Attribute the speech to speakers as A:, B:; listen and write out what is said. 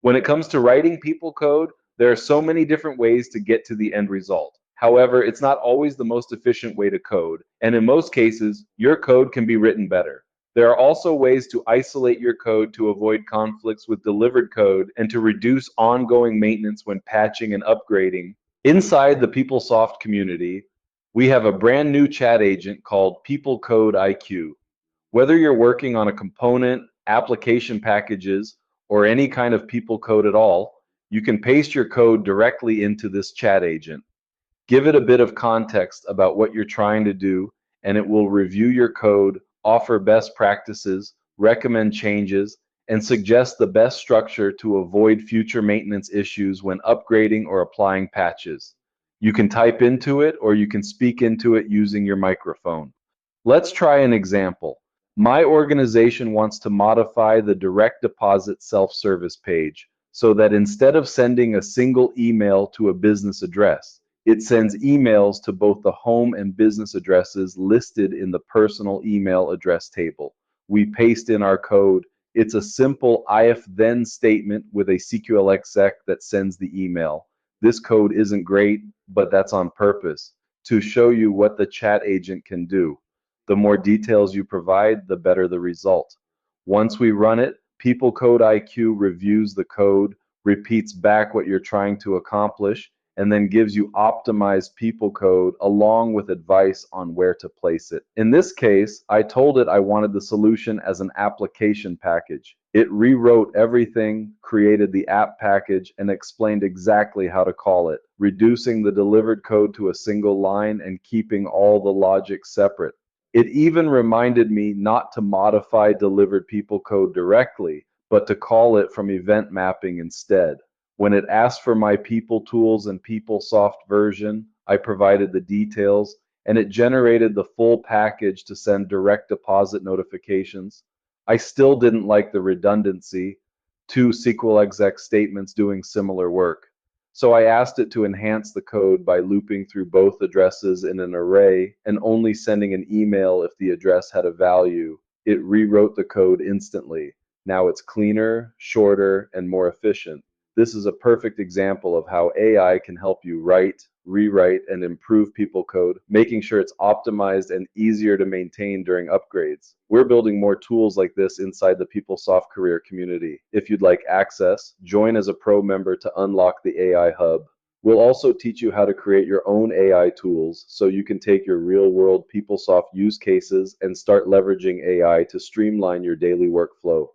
A: When it comes to writing people code, there are so many different ways to get to the end result. However, it's not always the most efficient way to code, and in most cases, your code can be written better. There are also ways to isolate your code to avoid conflicts with delivered code and to reduce ongoing maintenance when patching and upgrading. Inside the PeopleSoft community, we have a brand new chat agent called PeopleCodeIQ. Whether you're working on a component, application packages, or any kind of people code at all, you can paste your code directly into this chat agent. Give it a bit of context about what you're trying to do, and it will review your code, offer best practices, recommend changes, and suggest the best structure to avoid future maintenance issues when upgrading or applying patches. You can type into it or you can speak into it using your microphone. Let's try an example. My organization wants to modify the direct deposit self-service page so that instead of sending a single email to a business address, it sends emails to both the home and business addresses listed in the personal email address table. We paste in our code. It's a simple if then statement with a SQL exec that sends the email. This code isn't great, but that's on purpose to show you what the chat agent can do. The more details you provide, the better the result. Once we run it, PeopleCodeIQ reviews the code, repeats back what you're trying to accomplish, and then gives you optimized people code along with advice on where to place it. In this case, I told it I wanted the solution as an application package. It rewrote everything, created the app package, and explained exactly how to call it, reducing the delivered code to a single line and keeping all the logic separate. It even reminded me not to modify delivered people code directly, but to call it from event mapping instead. When it asked for my People Tools and PeopleSoft version, I provided the details, and it generated the full package to send direct deposit notifications. I still didn't like the redundancy, two SQL exec statements doing similar work. So I asked it to enhance the code by looping through both addresses in an array and only sending an email if the address had a value. It rewrote the code instantly. Now it's cleaner, shorter, and more efficient. This is a perfect example of how AI can help you write, rewrite, and improve people code, making sure it's optimized and easier to maintain during upgrades. We're building more tools like this inside the PeopleSoft Career Community. If you'd like access, join as a pro member to unlock the AI Hub. We'll also teach you how to create your own AI tools so you can take your real-world PeopleSoft use cases and start leveraging AI to streamline your daily workflow.